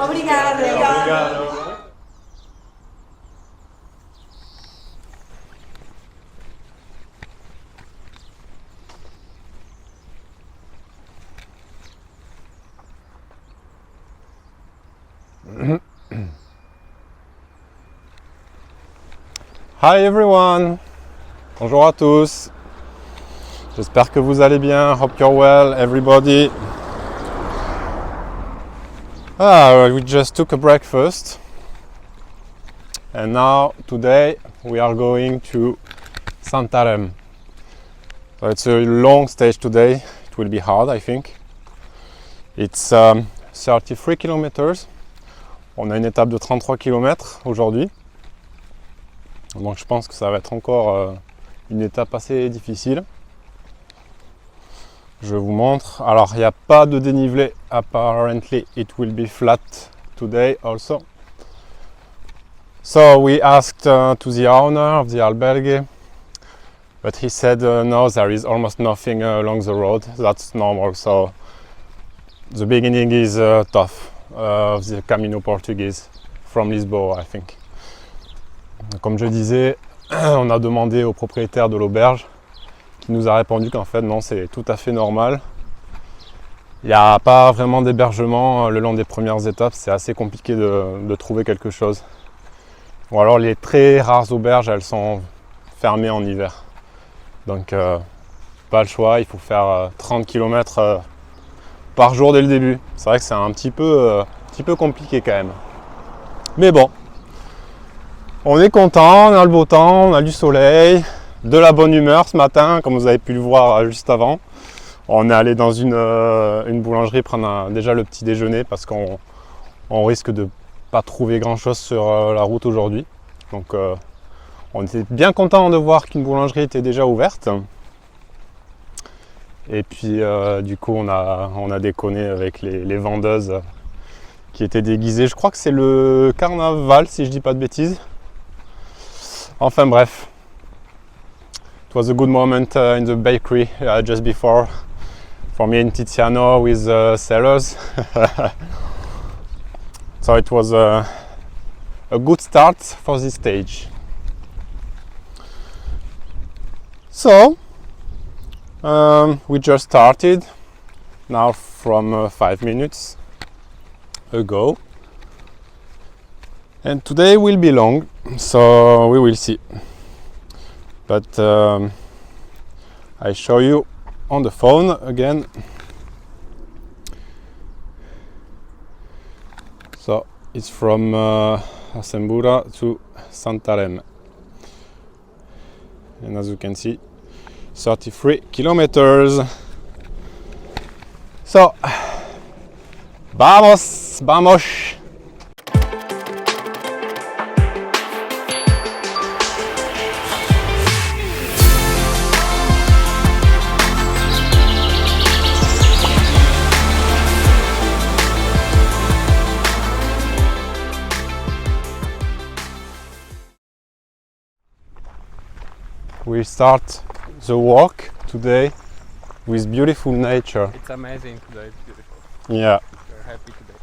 Obrigado. Hi everyone! Bonjour à tous! J'espère que vous allez bien. Hope you're well, everybody. We just took a breakfast and now today we are going to Santarém. So it's a long stage today. It will be hard, I think. It's 33 kilometers. On a une étape de 33 km aujourd'hui. Donc je pense que ça va être encore une étape assez difficile. Je vous montre. Alors il n'y a pas de dénivelé. Apparently it will be flat today also. So we asked to the owner of the albergue, but he said no, there is almost nothing along the road. That's normal. So the beginning is tough of the Camino Portuguese from Lisboa, I think. Comme je disais, on a demandé au propriétaire de l'auberge qui nous a répondu qu'en fait non, c'est tout à fait normal. Il n'y a pas vraiment d'hébergement le long des premières étapes, c'est assez compliqué de trouver quelque chose. Ou alors les très rares auberges, elles sont fermées en hiver. Donc pas le choix, il faut faire 30 km par jour dès le début. C'est vrai que c'est un petit peu compliqué quand même. Mais bon, on est content, on a le beau temps, on a du soleil, de la bonne humeur ce matin, comme vous avez pu le voir juste avant. On est allé dans une boulangerie prendre déjà le petit déjeuner parce qu'on risque de pas trouver grand chose sur la route aujourd'hui. Donc on était bien content de voir qu'une boulangerie était déjà ouverte. Et puis du coup on a déconné avec les vendeuses qui étaient déguisées. Je crois que c'est le carnaval si je dis pas de bêtises. Enfin bref. It was a good moment in the bakery just before for me and Tiziano with sellers. So it was a good start for this stage. So we just started now from 5 minutes ago, and today will be long, so we will see. But I show you on the phone again. So it's from Assembura to Santarém, and as you can see, 33 kilometers. So vamos! We start the walk today with beautiful nature. It's amazing today, it's beautiful. Yeah. We're happy today.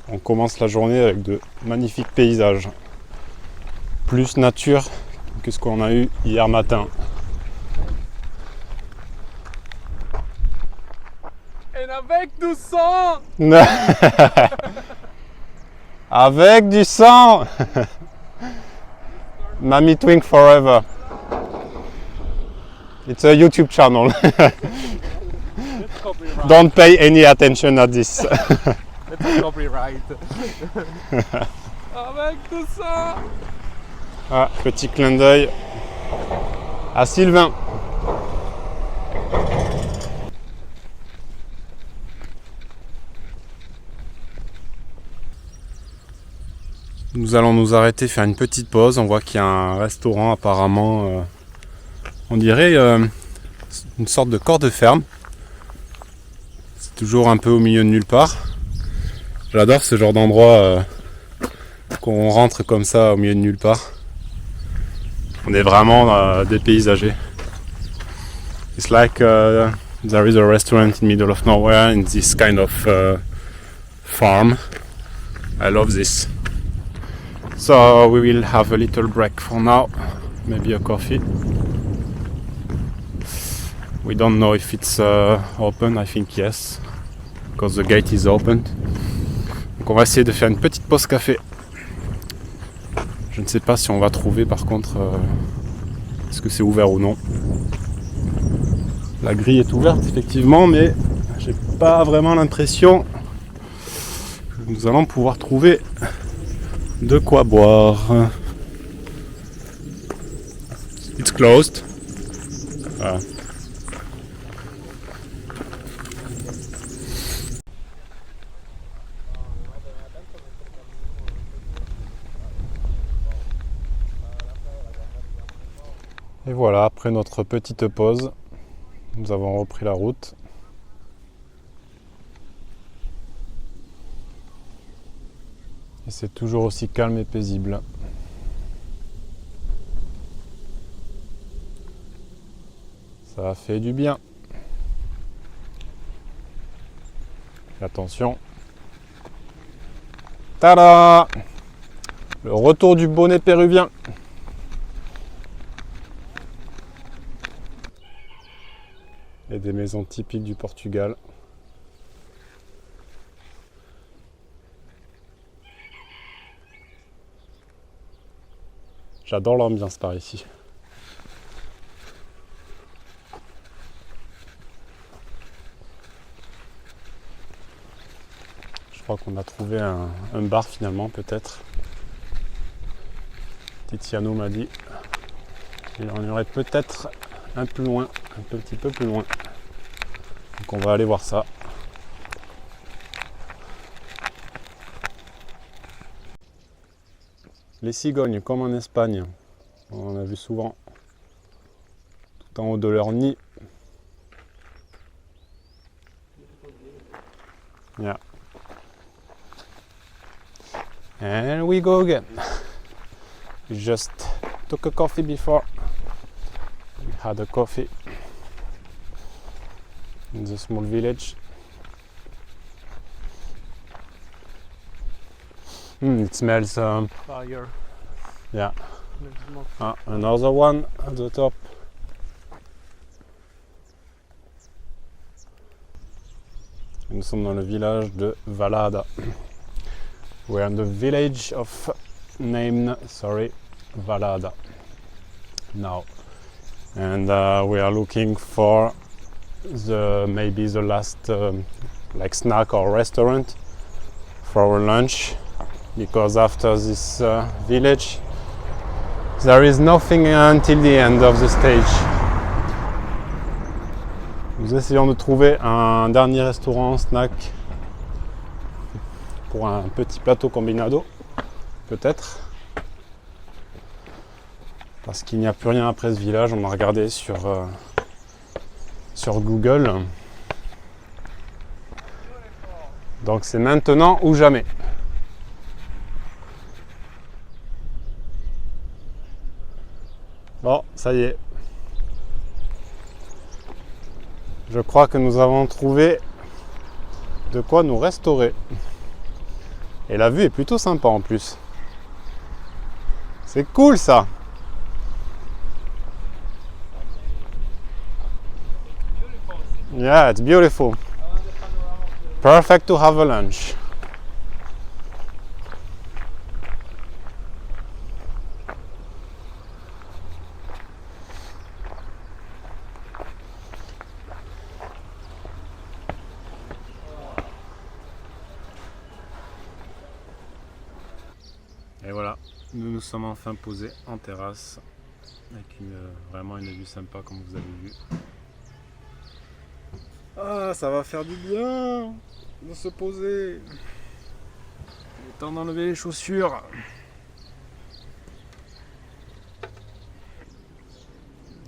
On commence la journée avec de magnifiques paysages. Plus nature que ce qu'on a eu hier matin. Et avec du sang! Avec du sang! Mamie Twink forever. It's a YouTube channel. Don't pay any attention at this. That's copyright. Avec du sang! Ah, petit clin d'œil à Sylvain. Nous allons nous arrêter, faire une petite pause. On voit qu'il y a un restaurant apparemment, on dirait une sorte de corps de ferme. C'est toujours un peu au milieu de nulle part. J'adore ce genre d'endroit qu'on rentre comme ça au milieu de nulle part. On est vraiment dépaysagé. It's like there is a restaurant in middle of nowhere in this kind of farm. I love this. So we will have a little break for now, maybe a coffee. We don't know if it's open, I think yes, because the gate is open. Donc on va essayer de faire une petite pause café. Je ne sais pas si on va trouver par contre est-ce que c'est ouvert ou non. La grille est ouverte effectivement, mais j'ai pas vraiment l'impression que nous allons pouvoir trouver de quoi boire. It's closed. Voilà. Et voilà, après notre petite pause, nous avons repris la route. Et c'est toujours aussi calme et paisible. Ça a fait du bien. Et attention. Tada! Le retour du bonnet péruvien. Et des maisons typiques du Portugal. J'adore l'ambiance par ici. Je crois qu'on a trouvé un bar finalement peut-être. Tiziano m'a dit qu'il en y aurait peut-être un peu loin, un petit peu plus loin. Donc on va aller voir ça. Les cigognes, comme en Espagne, on en a vu souvent, tout en haut de leur nid. Yeah. And we go again. We just took a coffee before. We had a coffee in the small village. It smells Fire. yeah. Another one at the top. Nous sommes dans le village de Valada. We're in the village of named Valada now, and we are looking for maybe the last like snack or restaurant for our lunch, because after this village there is nothing until the end of the stage. Nous essayons de trouver un dernier restaurant snack pour un petit plateau combinado, peut-être. Parce qu'il n'y a plus rien après ce village, on a regardé sur Google. Donc c'est maintenant ou jamais. Bon, ça y est. Je crois que nous avons trouvé de quoi nous restaurer. Et la vue est plutôt sympa en plus. C'est cool ça. Yeah, it's beautiful. Perfect to have a lunch. Et voilà, nous nous sommes enfin posés en terrasse avec vraiment une vue sympa comme vous avez vu. Ah, ça va faire du bien de se poser. Il est temps d'enlever les chaussures.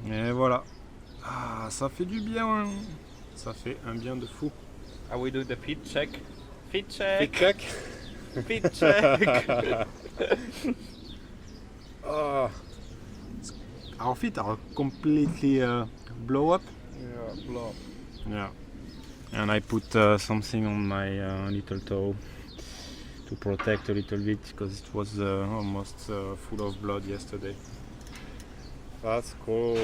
Et voilà. Ah, ça fait du bien. Ça fait un bien de fou. I will do the fit check. Fit check. Fit check. Fit check. Oh, our feet are completely blow up. Yeah, blow. Yeah. And I put something on my little toe to protect a little bit because it was almost full of blood yesterday. That's cool.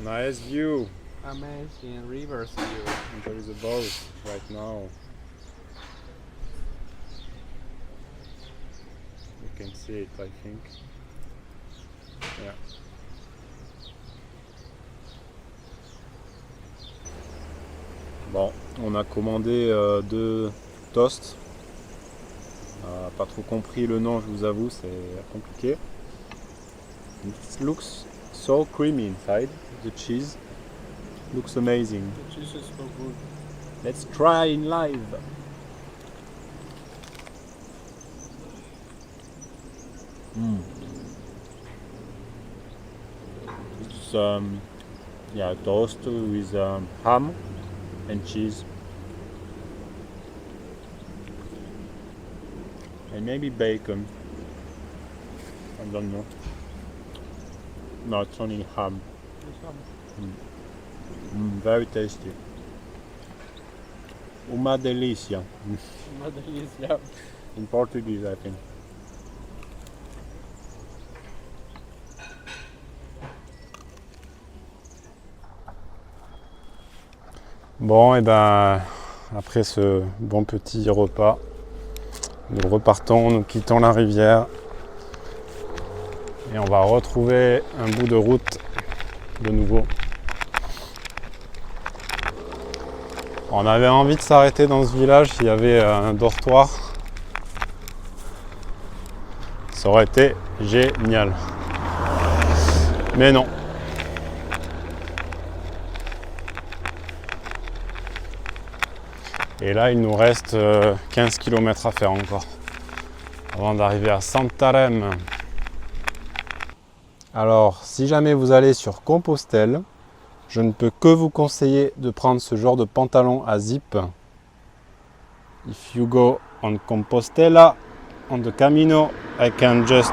Nice view. Amazing reverse view. And there is a boat right now. You can see it, I think. Yeah. Bon, on a commandé 2 toasts. Pas trop compris le nom, je vous avoue, c'est compliqué. It looks so creamy inside. The cheese looks amazing. The cheese is so good. Let's try in live. It's yeah, toast with ham and cheese. And maybe bacon. I don't know. No, it's only ham. Very tasty. Uma delícia. Uma delícia. In Portuguese, I think. Bon, et ben après ce bon petit repas, nous repartons, nous quittons la rivière et on va retrouver un bout de route de nouveau. On avait envie de s'arrêter dans ce village, il y avait un dortoir. Ça aurait été génial. Mais non. Et là, il nous reste 15 km à faire encore avant d'arriver à Santarém. Alors, si jamais vous allez sur Compostelle, je ne peux que vous conseiller de prendre ce genre de pantalon à zip. If you go on Compostela, on the Camino, I can just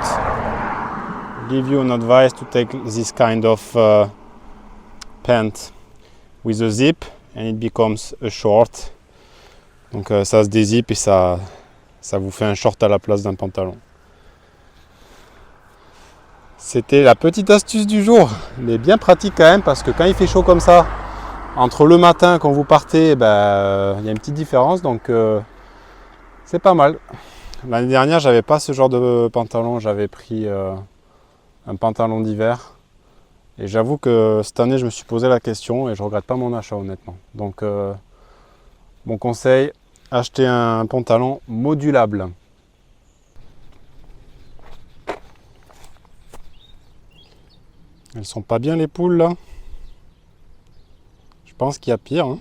give you an advice to take this kind of pant with a zip and it becomes a short. Donc ça se dézippe et ça vous fait un short à la place d'un pantalon. C'était la petite astuce du jour, mais bien pratique quand même parce que quand il fait chaud comme ça, entre le matin quand vous partez, il y a une petite différence, donc c'est pas mal. L'année dernière, j'avais pas ce genre de pantalon, j'avais pris un pantalon d'hiver. Et j'avoue que cette année, je me suis posé la question et je regrette pas mon achat honnêtement. Donc mon conseil, achetez un pantalon modulable. Elles sont pas bien les poules là. Je pense qu'il y a pire. Hein.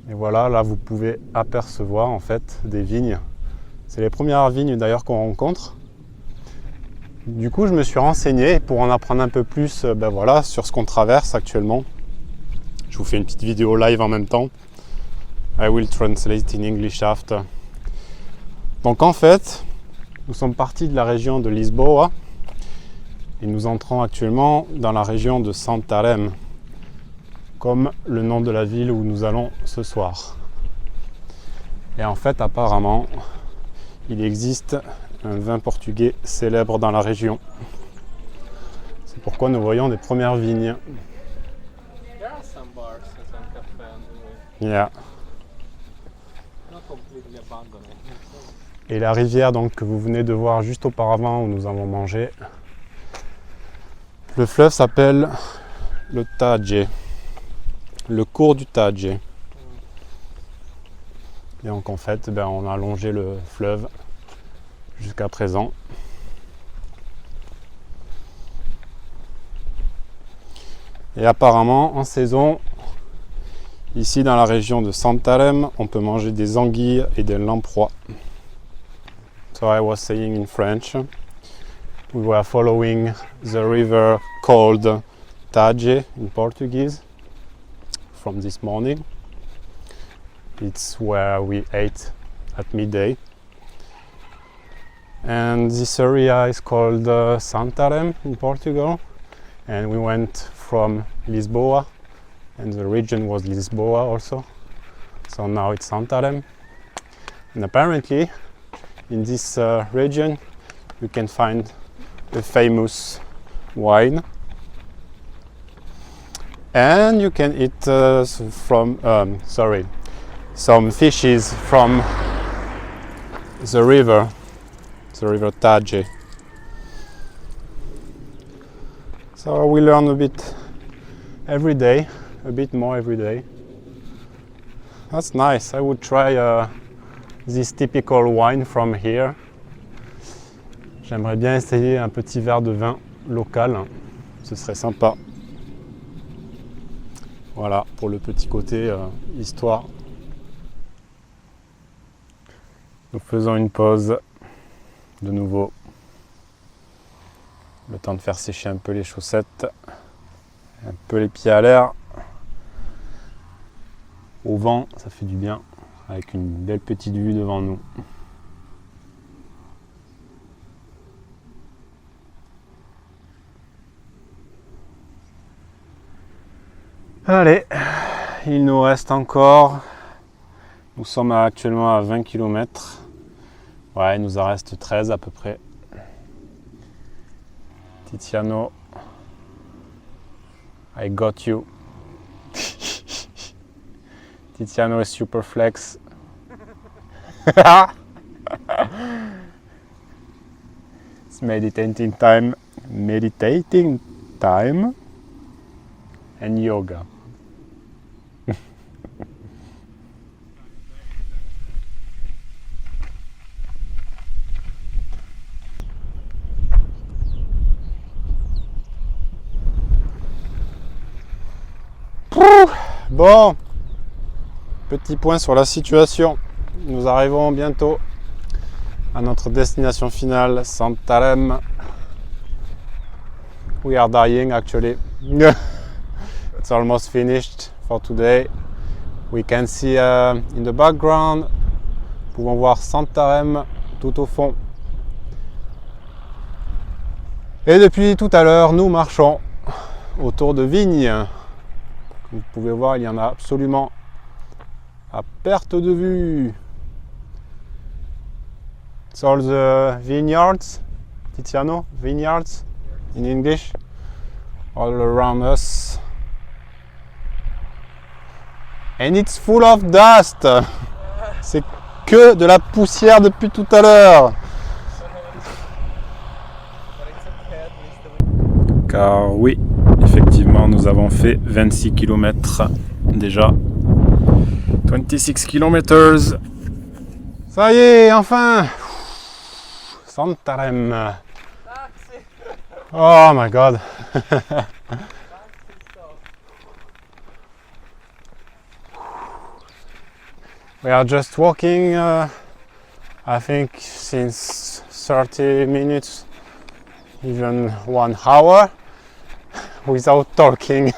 Et voilà, là vous pouvez apercevoir en fait des vignes. C'est les premières vignes d'ailleurs qu'on rencontre. Du coup, je me suis renseigné pour en apprendre un peu plus voilà, sur ce qu'on traverse actuellement. Je vous fais une petite vidéo live en même temps. I will translate in English after. Donc en fait, nous sommes partis de la région de Lisboa et nous entrons actuellement dans la région de Santarém, comme le nom de la ville où nous allons ce soir. Et en fait, apparemment, il existe un vin portugais célèbre dans la région. C'est pourquoi nous voyons des premières vignes. There are some bars and some cafés. Yeah. Not completely abandoned. Et la rivière donc, que vous venez de voir juste auparavant où nous avons mangé, le fleuve s'appelle le Taje, le cours du Taje. Et donc en fait, on a longé le fleuve jusqu'à présent. Et apparemment, en saison, ici dans la région de Santarém, on peut manger des anguilles et des lamproies. So I was saying in French, we were following the river called Taje in Portuguese from this morning. It's where we ate at midday. And this area is called Santarém in Portugal, and we went from Lisboa, and the region was Lisboa also, so now it's Santarém. And apparently in this region you can find the famous wine, and you can eat some fishes from the river Tage. So we learn a bit every day, a bit more every day. That's nice. I would try this typical wine from here. J'aimerais bien essayer un petit verre de vin local, ce serait sympa. Voilà pour le petit côté histoire. Nous faisons une pause de nouveau. Le temps de faire sécher un peu les chaussettes, un peu les pieds à l'air. Au vent, ça fait du bien, avec une belle petite vue devant nous. Allez, il nous reste encore, nous sommes actuellement à 20 km. Ouais, il nous en reste 13 à peu près. Tiziano, I got you. Tiziano is super flex. It's meditating time and yoga. Bon, petit point sur la situation. Nous arrivons bientôt à notre destination finale, Santarém. We are dying actually. It's almost finished for today. We can see in the background, nous pouvons voir Santarém tout au fond. Et depuis tout à l'heure, nous marchons autour de vignes. Vous pouvez voir, il y en a absolument à perte de vue. It's all the vineyards, Tiziano, vineyards in English, all around us. And it's full of dust. C'est que de la poussière depuis tout à l'heure. Car oui, effectivement, nous avons fait 26 km déjà. 26 km. Ça y est, enfin. Santarém. Oh my god. We are just walking, I think since 30 minutes, even 1 hour. Without talking.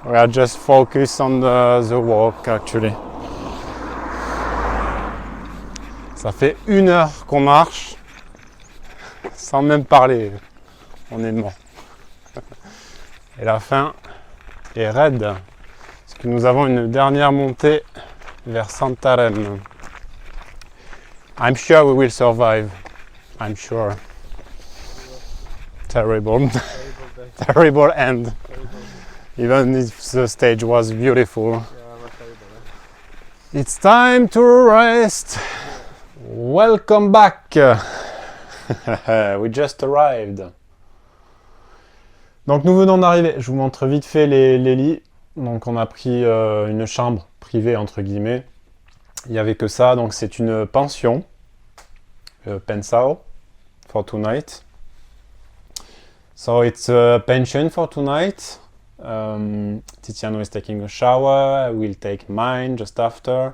We are just focused on the walk actually. Ça fait 1 heure qu'on marche sans même parler. On est mort. Et la fin est raide parce que nous avons une dernière montée vers Santarém. I'm sure we will survive. I'm sure. Terrible. Terrible end. Even if the stage was beautiful. It's time to rest. Welcome back. We just arrived. Donc nous venons d'arriver. Je vous montre vite fait les lits. Donc on a pris une chambre privée entre guillemets. Il n'y avait que ça. Donc c'est une pension. Pensão for tonight. So it's a pension for tonight. Tiziano is taking a shower. I will take mine just after.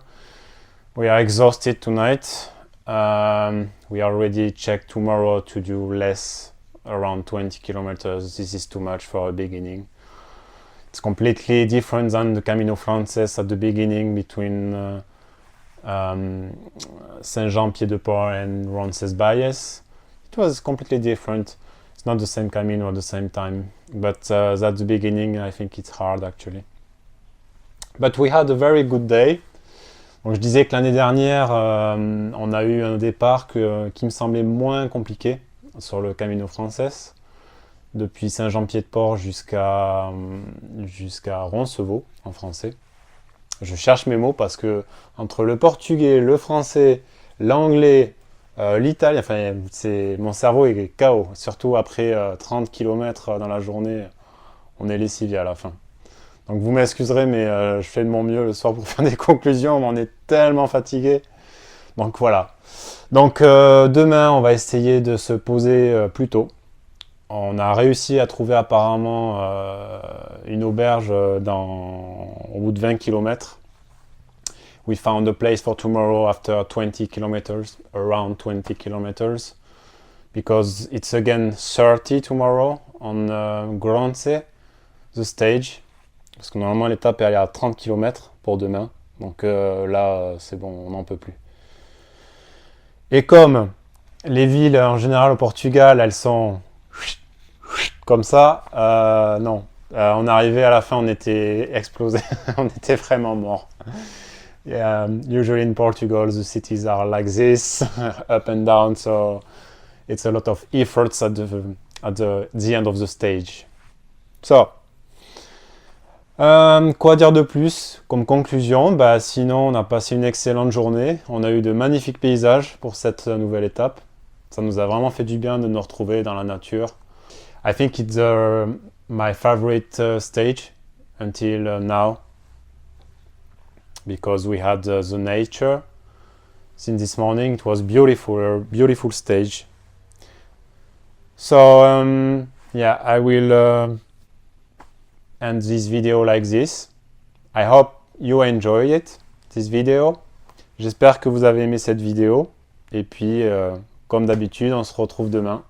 We are exhausted tonight. We already checked tomorrow to do less, around 20 kilometers. This is too much for a beginning. It's completely different than the Camino Frances at the beginning between Saint-Jean-Pied-de-Port and Roncesvalles. It was completely different. It's not the same Camino at the same time, but at the beginning I think it's hard actually. But we had a very good day. Donc je disais que l'année dernière, on a eu un départ qui me semblait moins compliqué sur le Camino Frances, depuis Saint-Jean-Pied-de-Port jusqu'à Roncevaux en français. Je cherche mes mots parce que entre le portugais, le français, l'anglais, l'italien, enfin mon cerveau est KO. Surtout après 30 km dans la journée, on est lessivé à la fin. Donc vous m'excuserez, mais je fais de mon mieux le soir pour faire des conclusions, mais on est tellement fatigué. Donc voilà. Donc demain, on va essayer de se poser plus tôt. On a réussi à trouver apparemment une auberge au bout de 20 km. We found a place for tomorrow after 20 kilometers, around 20 kilometers, because it's again 30 tomorrow on Grance, the stage. Parce que normalement l'étape est à 30 km pour demain. Donc là, c'est bon, on n'en peut plus. Et comme les villes en général au Portugal, elles sont comme ça, non. On est arrivé à la fin, on était explosé, on était vraiment mort. Yeah, usually in Portugal, the cities are like this, up and down, so it's a lot of efforts at the end of the stage. So, quoi dire de plus comme conclusion? Sinon, on a passé une excellente journée. On a eu de magnifiques paysages pour cette nouvelle étape. Ça nous a vraiment fait du bien de nous retrouver dans la nature. I think it's my favorite stage until now, because we had the nature. Since this morning, it was beautiful, a beautiful stage. So, yeah, I will end this video like this. I hope you enjoy it, this video. J'espère que vous avez aimé cette vidéo. Et puis, comme d'habitude, on se retrouve demain.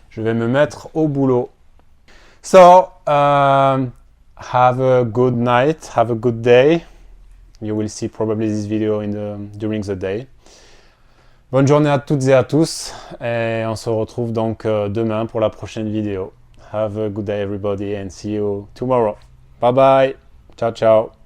Je vais me mettre au boulot. So, have a good night, have a good day. You will see probably this video during the day. Bonne journée à toutes et à tous. Et on se retrouve donc demain pour la prochaine vidéo. Have a good day everybody and see you tomorrow. Bye bye. Ciao ciao.